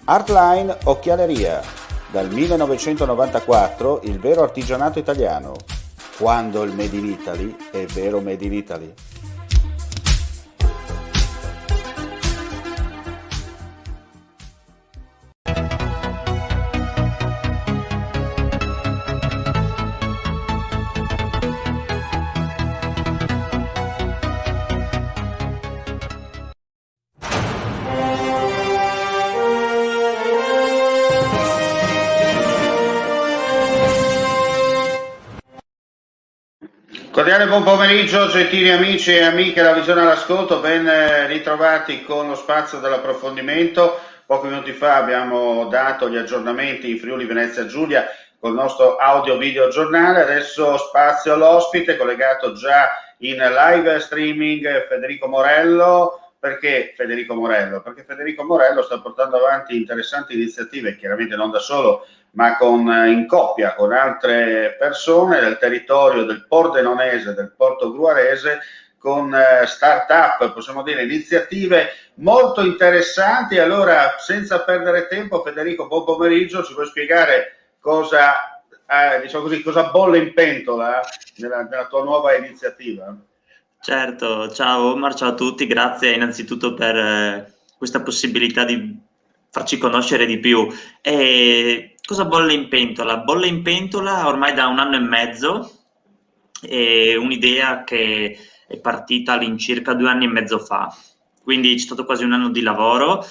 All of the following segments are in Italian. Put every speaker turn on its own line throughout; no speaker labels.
Artline Occhialeria, dal 1994 il vero artigianato italiano, quando il Made in Italy è vero Made in Italy.
Cordiale buon pomeriggio, gentili amici e amiche della Visione all'Ascolto, ben ritrovati con lo spazio dell'approfondimento. Pochi minuti fa abbiamo dato gli aggiornamenti in Friuli Venezia Giulia col nostro audio-video giornale, adesso spazio all'ospite collegato già in live streaming Federico Morello. Perché Federico Morello? Perché Federico Morello sta portando avanti interessanti iniziative, chiaramente non da solo, ma in coppia con altre persone del territorio del Pordenonese, del Portogruarese, con start-up, possiamo dire, iniziative molto interessanti. Allora, senza perdere tempo, Federico, buon pomeriggio, ci puoi spiegare cosa, diciamo così, cosa bolle in pentola nella tua nuova iniziativa?
Certo, ciao Omar, ciao a tutti, grazie innanzitutto per questa possibilità di farci conoscere di più. Cosa bolle in pentola? Bolle in pentola ormai da 1 anno e mezzo, è un'idea che è partita all'incirca 2 anni e mezzo fa, quindi c'è stato quasi 1 anno di lavoro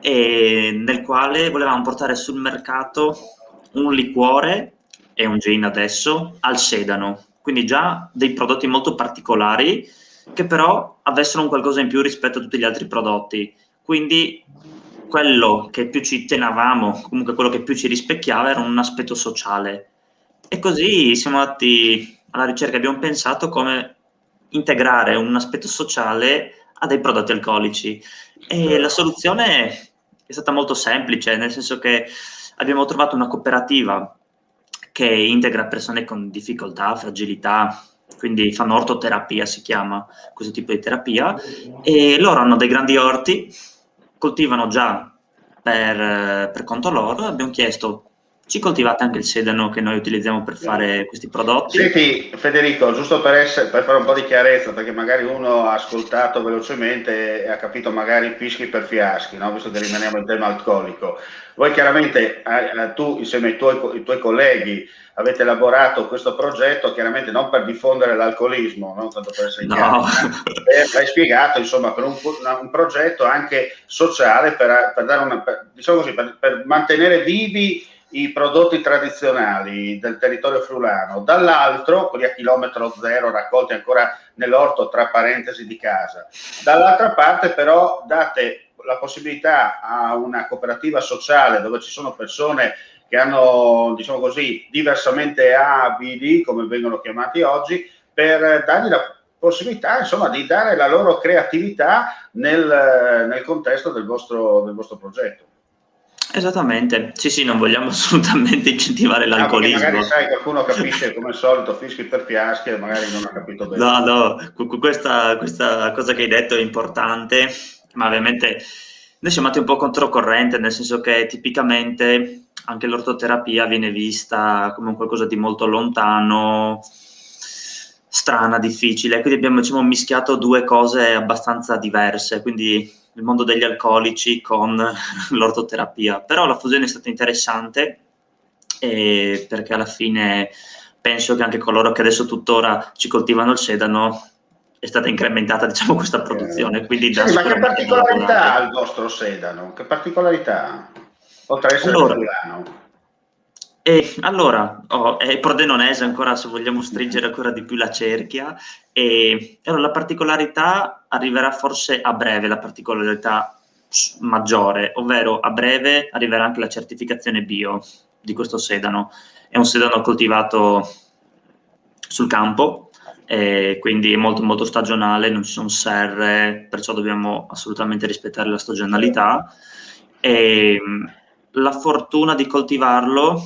nel quale volevamo portare sul mercato un liquore e un gin adesso al sedano, quindi già dei prodotti molto particolari che però avessero un qualcosa in più rispetto a tutti gli altri prodotti. Quindi quello che più ci tenevamo, comunque quello che più ci rispecchiava era un aspetto sociale. E così siamo andati alla ricerca, abbiamo pensato come integrare un aspetto sociale a dei prodotti alcolici. E la soluzione è stata molto semplice, nel senso che abbiamo trovato una cooperativa che integra persone con difficoltà, fragilità, quindi fanno ortoterapia, si chiama questo tipo di terapia, e loro hanno dei grandi orti, coltivano già per conto loro, e abbiamo chiesto: ci coltivate anche il sedano che noi utilizziamo per fare questi prodotti?
Senti Federico, giusto per fare un po' di chiarezza, perché magari uno ha ascoltato velocemente e ha capito magari fischi per fiaschi, no? Visto che rimaniamo in tema alcolico. Voi chiaramente, tu insieme ai tuoi colleghi, avete elaborato questo progetto, chiaramente non per diffondere l'alcolismo, no? Tanto per essere chiari,
No.
ma l'hai spiegato, insomma, per un progetto anche sociale, per dare diciamo così, per mantenere vivi i prodotti tradizionali del territorio friulano, dall'altro, quelli a chilometro zero raccolti ancora nell'orto tra parentesi di casa, dall'altra parte però date la possibilità a una cooperativa sociale dove ci sono persone che hanno, diciamo così, diversamente abili, come vengono chiamati oggi, per dargli la possibilità, insomma, di dare la loro creatività nel contesto del vostro progetto.
Esattamente, sì, non vogliamo assolutamente incentivare
Perché magari
l'alcolismo.
sai, qualcuno capisce come al solito fischi per fiaschi e magari non ha capito bene.
No, questa cosa che hai detto è importante, ma ovviamente noi siamo andati un po' controcorrente, nel senso che tipicamente anche l'ortoterapia viene vista come un qualcosa di molto lontano, strana, difficile, quindi abbiamo, diciamo, mischiato due cose abbastanza diverse, quindi il mondo degli alcolici con l'ortoterapia. Però la fusione è stata interessante, perché alla fine penso che anche coloro che adesso tuttora ci coltivano il sedano è stata incrementata, diciamo, questa produzione, quindi dà
Senti, ma che
sicuramente da
particolarità ha
lavorare.
il vostro sedano? Che particolarità ha? Oltre ad essere
Allora,
friulano.
è pordenonese ancora, se vogliamo stringere ancora di più la cerchia, e allora la particolarità arriverà forse a breve, la particolarità maggiore, ovvero a breve arriverà anche la certificazione bio di questo sedano. È un sedano coltivato sul campo, quindi è molto, molto stagionale, non ci sono serre, perciò dobbiamo assolutamente rispettare la stagionalità. E, la fortuna di coltivarlo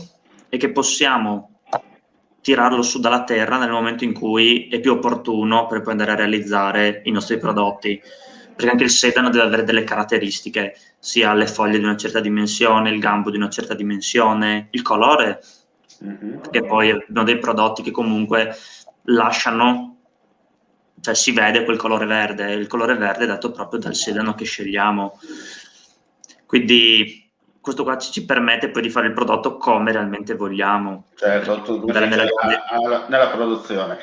è che possiamo tirarlo su dalla terra nel momento in cui è più opportuno per poi andare a realizzare i nostri prodotti. perché anche il sedano deve avere delle caratteristiche, sia le foglie di una certa dimensione, il gambo di una certa dimensione, il colore, perché poi abbiamo dei prodotti che comunque lasciano, cioè si vede quel colore verde, il colore verde è dato proprio dal sedano che scegliamo. Quindi questo qua ci permette poi di fare il prodotto come realmente vogliamo.
Certo, nella produzione.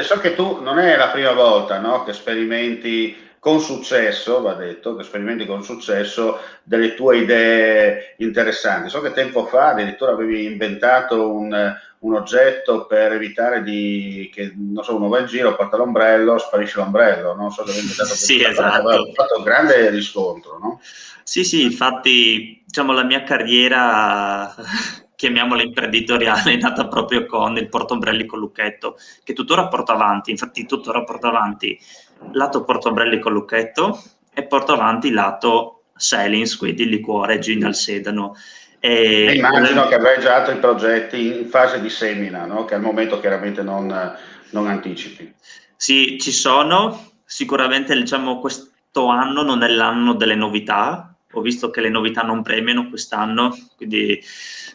So che tu non è la prima volta, no, che sperimenti con successo, va detto, che sperimenti con successo delle tue idee interessanti. So che tempo fa addirittura avevi inventato un oggetto per evitare che, non so, uno va in giro, porta l'ombrello, sparisce l'ombrello, non so che avevi inventato.
Sì, esatto.
Aveva fatto un grande riscontro, no?
Sì, infatti, diciamo, la mia carriera, chiamiamola imprenditoriale, è nata proprio con il portaombrelli con lucchetto, che tuttora porto avanti. Infatti tuttora porto avanti lato portaombrelli con lucchetto e porto avanti lato Selins, quindi liquore, gin al sedano.
E immagino che avrai già altri progetti in fase di semina, no? Che al momento chiaramente non anticipi.
Sì, ci sono. Sicuramente, diciamo, questo anno non è l'anno delle novità. Ho visto che le novità non premiano quest'anno, quindi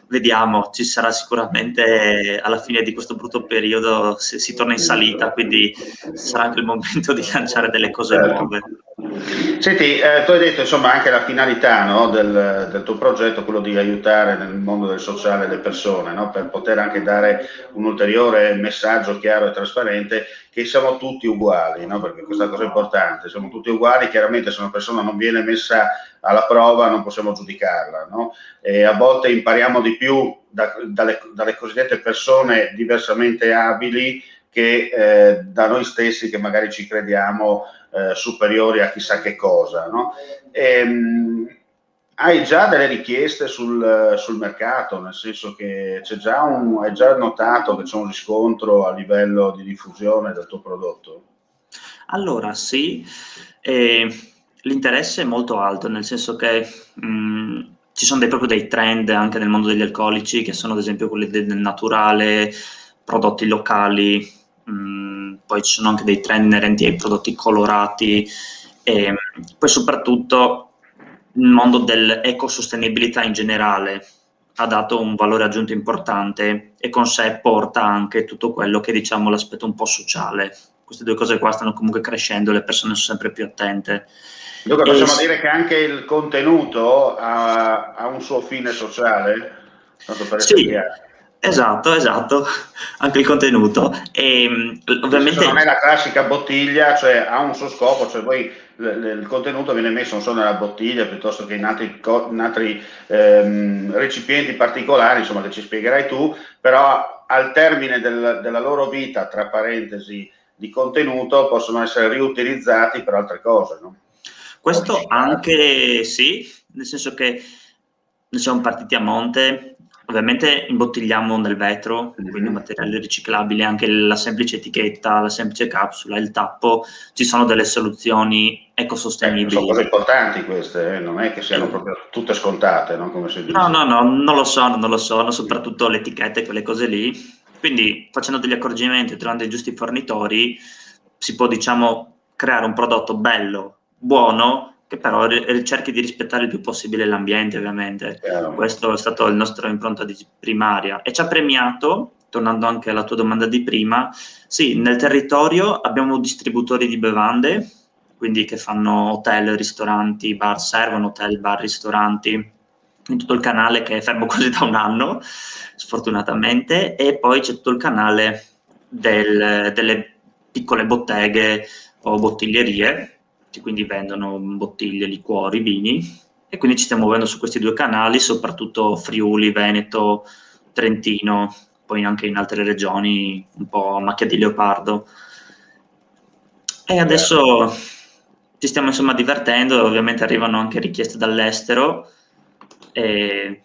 vediamo, ci sarà sicuramente alla fine di questo brutto periodo si torna in salita, quindi sarà anche il momento di lanciare delle cose nuove.
Senti, tu hai detto insomma anche la finalità, no, del tuo progetto, quello di aiutare nel mondo del sociale le persone, no, per poter anche dare un ulteriore messaggio chiaro e trasparente che siamo tutti uguali, no, perché questa cosa è importante, siamo tutti uguali, chiaramente se una persona non viene messa alla prova non possiamo giudicarla, no? E a volte impariamo di più dalle cosiddette persone diversamente abili che da noi stessi che magari ci crediamo superiori a chissà che cosa, no? Hai già delle richieste sul mercato, nel senso che hai già notato che c'è un riscontro a livello di diffusione del tuo prodotto?
Allora, sì, l'interesse è molto alto, nel senso che ci sono proprio dei trend anche nel mondo degli alcolici, che sono ad esempio quelli del naturale, prodotti locali, poi ci sono anche dei trend inerenti ai prodotti colorati, e poi soprattutto il mondo dell'ecosostenibilità in generale ha dato un valore aggiunto importante e con sé porta anche tutto quello che diciamo l'aspetto un po' sociale. Queste due cose qua stanno comunque crescendo, le persone sono sempre più attente.
Dunque possiamo dire che anche il contenuto ha un suo fine sociale? Tanto per essere
Sì,
chiaro.
esatto, anche il contenuto. E, ovviamente
non è la classica bottiglia, cioè ha un suo scopo, cioè poi il contenuto viene messo non solo nella bottiglia piuttosto che in altri recipienti particolari, insomma, che ci spiegherai tu, però al termine della loro vita, tra parentesi, di contenuto, possono essere riutilizzati per altre cose, no?
Questo anche sì, nel senso che noi siamo partiti a monte, ovviamente imbottigliamo nel vetro, quindi materiale riciclabile, anche la semplice etichetta, la semplice capsula, il tappo, ci sono delle soluzioni ecosostenibili.
Sono cose importanti queste, non è che siano proprio tutte scontate, no? Come si dice.
No, non lo sono, soprattutto le etichette, quelle cose lì. Quindi facendo degli accorgimenti e trovando i giusti fornitori si può, diciamo, creare un prodotto bello, buono, che però cerchi di rispettare il più possibile l'ambiente, ovviamente. Questo è stato il nostro impronta primaria e ci ha premiato, tornando anche alla tua domanda di prima, sì, nel territorio abbiamo distributori di bevande, quindi che fanno hotel, ristoranti, bar, servono hotel, bar, ristoranti, in tutto il canale che è fermo quasi da un anno, sfortunatamente, e poi c'è tutto il canale delle piccole botteghe o bottiglierie, che quindi vendono bottiglie, liquori, vini, e quindi ci stiamo muovendo su questi due canali, soprattutto Friuli, Veneto, Trentino, poi anche in altre regioni, un po' a macchia di leopardo. E adesso ci stiamo insomma divertendo, ovviamente arrivano anche richieste dall'estero, e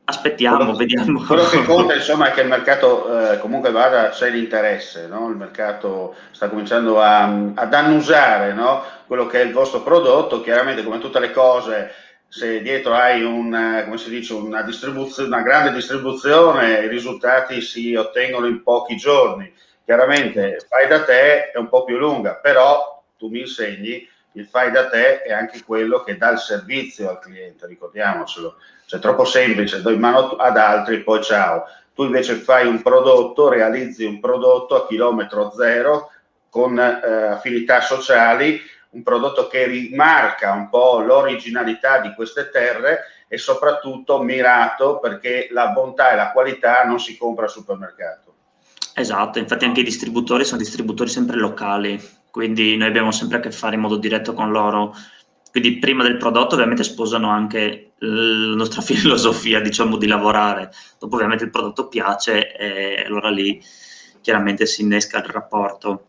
aspettiamo, vediamo.
Quello che conta insomma è che il mercato comunque c'è l'interesse, no? Il mercato sta cominciando ad annusare, no? Quello che è il vostro prodotto, chiaramente come tutte le cose, se dietro hai come si dice, una grande distribuzione, i risultati si ottengono in pochi giorni. Chiaramente fai da te è un po' più lunga, però tu mi insegni il fai da te è anche quello che dà il servizio al cliente, ricordiamocelo. Cioè, è troppo semplice, do in mano ad altri, poi ciao. Tu invece fai un prodotto, realizzi un prodotto a chilometro zero con affinità sociali, un prodotto che rimarca un po' l'originalità di queste terre e soprattutto mirato perché la bontà e la qualità non si compra al supermercato.
Esatto, infatti anche i distributori sono distributori sempre locali, quindi noi abbiamo sempre a che fare in modo diretto con loro. Quindi prima del prodotto ovviamente sposano anche la nostra filosofia, diciamo, di lavorare. Dopo ovviamente il prodotto piace e allora lì chiaramente si innesca il rapporto.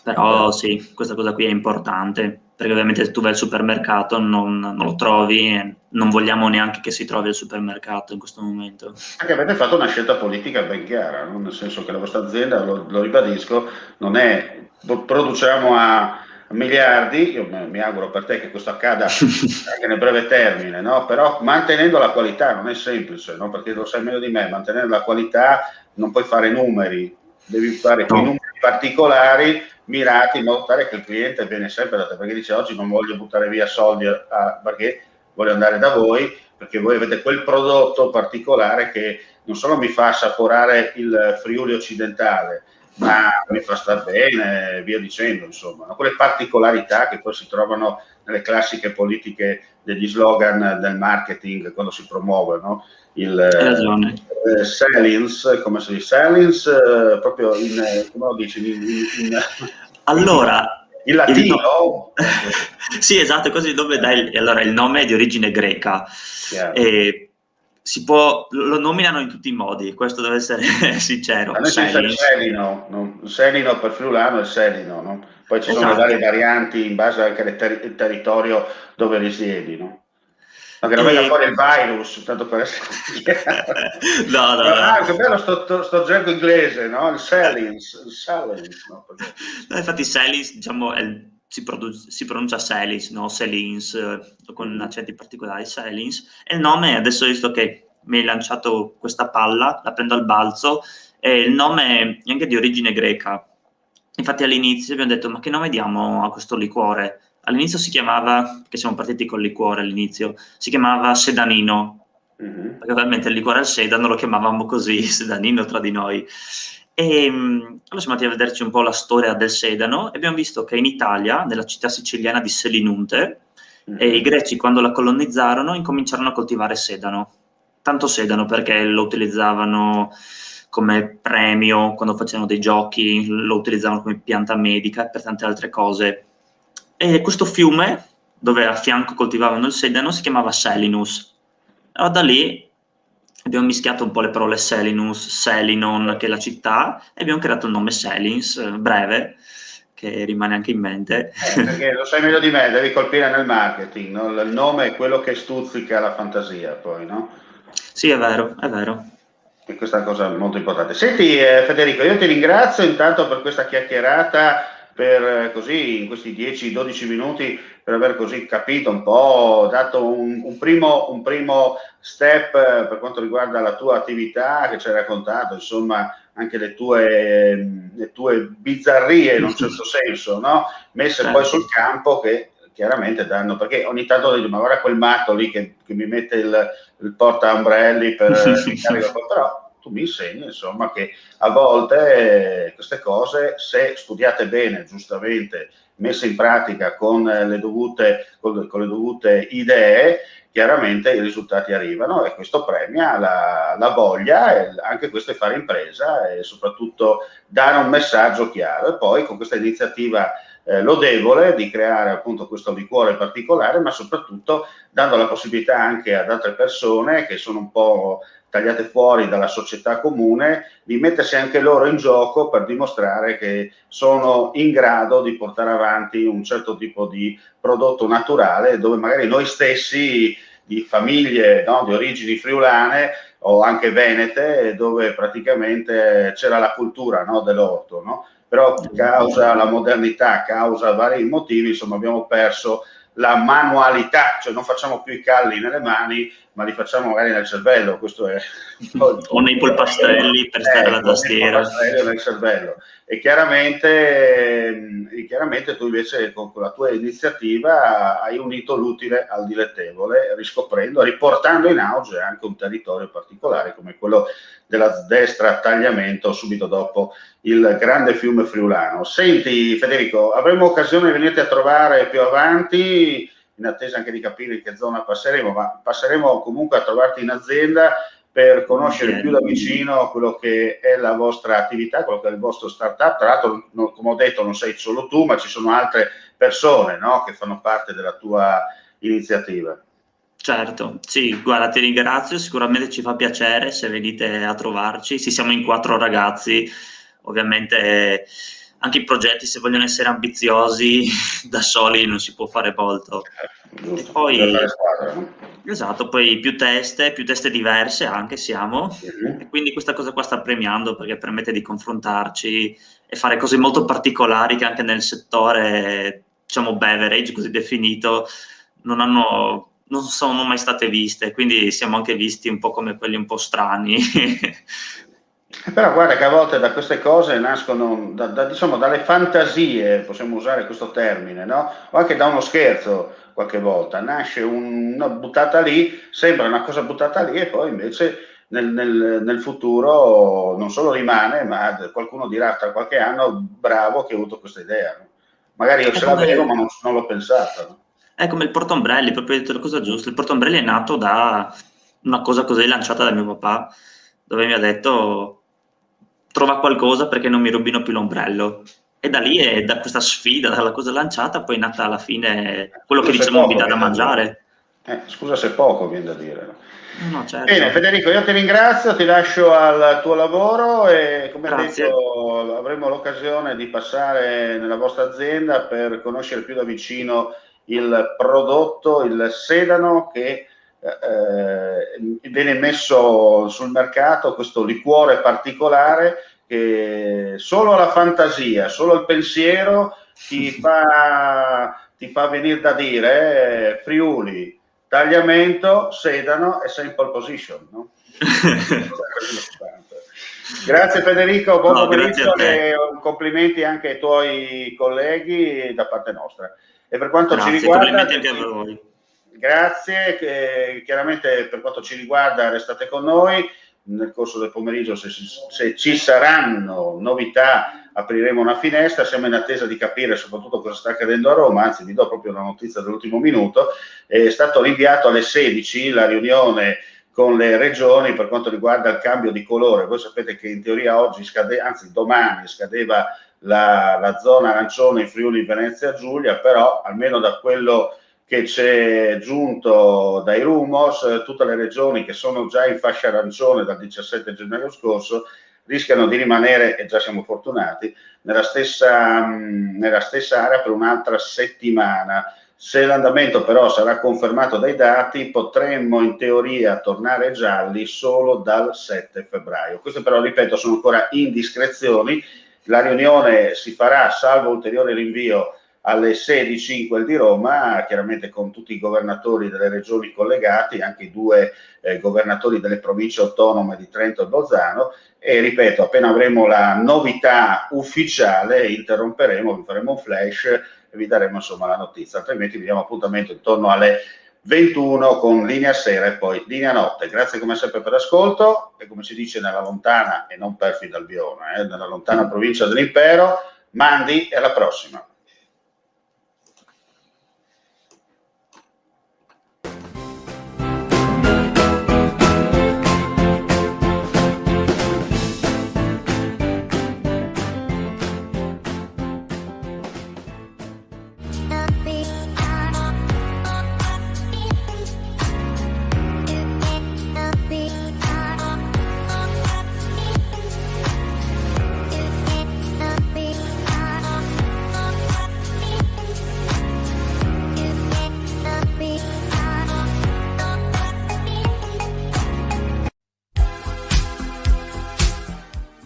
Però sì, questa cosa qui è importante, perché ovviamente se tu vai al supermercato non lo trovi e non vogliamo neanche che si trovi al supermercato in questo momento.
Anche avete fatto una scelta politica ben chiara, no? Nel senso che la vostra azienda, lo ribadisco, non è produciamo a miliardi, io mi auguro per te che questo accada anche nel breve termine, no? Però mantenendo la qualità non è semplice, no? Perché lo sai meglio di me, mantenere la qualità non puoi fare numeri, devi fare quei numeri particolari mirati in modo tale che il cliente viene sempre da te, perché dice oggi non voglio buttare via soldi perché voglio andare da voi, perché voi avete quel prodotto particolare che non solo mi fa assaporare il Friuli occidentale, ma mi fa star bene, via dicendo, insomma, no? Quelle particolarità che poi si trovano nelle classiche politiche degli slogan del marketing quando si promuove, no? Il salience, come si dice? Salience, proprio come lo dici?
Allora,
in latino?
Sì, esatto, così il nome allora il nome è di origine greca e lo nominano in tutti i modi, questo deve essere sincero.
A noi si dice Selino, no? Selino per friulano è Selino, no? Poi ci sono le varie varianti in base anche al territorio dove risiedi, no? Ma che non venga fuori il virus, tanto per essere
no.
Ah, che bello sto gergo inglese, no? Il Salins, no?
No, infatti Salins, diciamo, si pronuncia Salis, no? Salins, con accenti particolari, Salins. E il nome, adesso visto che mi hai lanciato questa palla, la prendo al balzo, e il nome è anche di origine greca. Infatti all'inizio abbiamo detto, ma che nome diamo a questo liquore? All'inizio si chiamava, che siamo partiti col liquore all'inizio, si chiamava Sedanino, perché ovviamente il liquore al sedano lo chiamavamo così, Sedanino tra di noi. E allora siamo andati a vederci un po' la storia del sedano e abbiamo visto che in Italia, nella città siciliana di Selinunte, i greci quando la colonizzarono incominciarono a coltivare sedano. Tanto sedano perché lo utilizzavano come premio quando facevano dei giochi, lo utilizzavano come pianta medica e per tante altre cose. E questo fiume, dove a fianco coltivavano il sedano, si chiamava Selinus. Allora da lì abbiamo mischiato un po' le parole Selinus, Selinon, che è la città, e abbiamo creato il nome Selins, breve, che rimane anche in mente.
Perché lo sai meglio di me, devi colpire nel marketing, no? Il nome è quello che stuzzica la fantasia, poi, no?
Sì, è vero, è vero.
E questa è una cosa molto importante. Senti Federico, io ti ringrazio intanto per questa chiacchierata, per così in questi 10-12 minuti per aver così capito un po', dato un primo step per quanto riguarda la tua attività che ci hai raccontato, insomma anche le tue bizzarrie in un certo senso, no? Messe poi sul campo che chiaramente danno, perché ogni tanto dico, ma guarda quel matto lì che mi mette il porta ombrelli per però tu mi insegni insomma che a volte queste cose, se studiate bene, giustamente, messe in pratica con le dovute idee, chiaramente i risultati arrivano e questo premia la voglia e anche questo è fare impresa e soprattutto dare un messaggio chiaro. E poi con questa iniziativa lodevole di creare appunto questo liquore particolare, ma soprattutto dando la possibilità anche ad altre persone che sono un po' tagliate fuori dalla società comune, di mettersi anche loro in gioco per dimostrare che sono in grado di portare avanti un certo tipo di prodotto naturale dove magari noi stessi di famiglie, no, di origini friulane o anche venete, dove praticamente c'era la cultura, no, dell'orto, no? Però causa la modernità, causa vari motivi, insomma abbiamo perso la manualità, cioè non facciamo più i calli nelle mani, ma li facciamo magari nel cervello. Questo è
o nei polpastrelli per stare alla tastiera.
Nel cervello. E chiaramente tu invece con la tua iniziativa hai unito l'utile al dilettevole, riscoprendo, riportando in auge anche un territorio particolare come quello della destra tagliamento subito dopo il grande fiume friulano. Senti Federico, avremo occasione di venirti a trovare più avanti, in attesa anche di capire in che zona passeremo, ma passeremo comunque a trovarti in azienda per conoscere più da vicino quello che è la vostra attività, quello che è il vostro startup. Tra l'altro, come ho detto, non sei solo tu, ma ci sono altre persone, no, che fanno parte della tua iniziativa.
Certo, sì, guarda, ti ringrazio, sicuramente ci fa piacere se venite a trovarci. Sì, siamo in 4 ragazzi, ovviamente anche i progetti, se vogliono essere ambiziosi, da soli non si può fare molto.
Giusto,
E poi,
fare squadra, no?
esatto, poi più teste diverse anche siamo, e quindi questa cosa qua sta premiando perché permette di confrontarci e fare cose molto particolari che anche nel settore, diciamo, beverage, così definito, non sono mai state viste, quindi siamo anche visti un po' come quelli un po' strani.
Però guarda che a volte da queste cose nascono, diciamo, dalle fantasie, possiamo usare questo termine, no? O anche da uno scherzo qualche volta, nasce una buttata lì, sembra una cosa buttata lì e poi invece nel futuro non solo rimane, ma qualcuno dirà tra qualche anno, bravo che ho avuto questa idea. No? Magari io ce l'avevo ma non l'ho pensata. No?
È come il portaombrelli, proprio detto la cosa giusta. Il portaombrelli è nato da una cosa così lanciata da mio papà, dove mi ha detto trova qualcosa perché non mi rubino più l'ombrello. E da lì, è da questa sfida, dalla cosa lanciata, poi è nata alla fine quello che diciamo mi dà da mangiare.
Scusa se poco, viene da dire.
No, certo.
Bene Federico, io ti ringrazio, ti lascio al tuo lavoro e come detto avremo l'occasione di passare nella vostra azienda per conoscere più da vicino il prodotto, il sedano che viene messo sul mercato, questo liquore particolare che solo la fantasia, solo il pensiero ti fa venire da dire Friuli, tagliamento, sedano e sei in pole position, no? Grazie Federico, buon pomeriggio e complimenti anche ai tuoi colleghi da parte nostra. E per quanto ci riguarda,
anche a voi.
Grazie, chiaramente per quanto ci riguarda restate con noi, nel corso del pomeriggio se ci saranno novità apriremo una finestra, siamo in attesa di capire soprattutto cosa sta accadendo a Roma, anzi vi do proprio una notizia dell'ultimo minuto, è stato rinviato alle 16 la riunione con le regioni per quanto riguarda il cambio di colore. Voi sapete che in teoria oggi domani scadeva la zona arancione in Friuli Venezia Giulia, però almeno da quello che c'è giunto dai rumors, tutte le regioni che sono già in fascia arancione dal 17 gennaio scorso rischiano di rimanere, e già siamo fortunati, nella stessa area per un'altra settimana. Se l'andamento però sarà confermato dai dati, potremmo in teoria tornare gialli solo dal 7 febbraio. Queste però, ripeto, sono ancora indiscrezioni. La riunione si farà, salvo ulteriore rinvio, alle 16 in quel di Roma, chiaramente con tutti i governatori delle regioni collegati, anche i 2 governatori delle province autonome di Trento e Bolzano, e ripeto, appena avremo la novità ufficiale interromperemo, vi faremo un flash e vi daremo insomma la notizia, altrimenti vi diamo appuntamento intorno alle 21 con linea sera e poi linea notte. Grazie come sempre per l'ascolto e come si dice nella lontana e non perfida Albiona, nella lontana provincia dell'impero, mandi e alla prossima.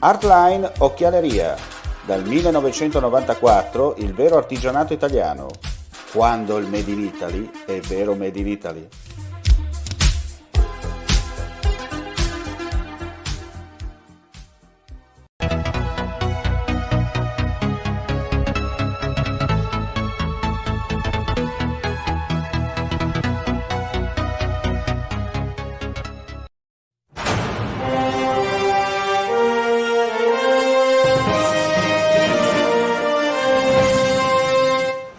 Artline Occhialeria, dal 1994 il vero artigianato italiano.
quando il Made in Italy è vero Made in Italy.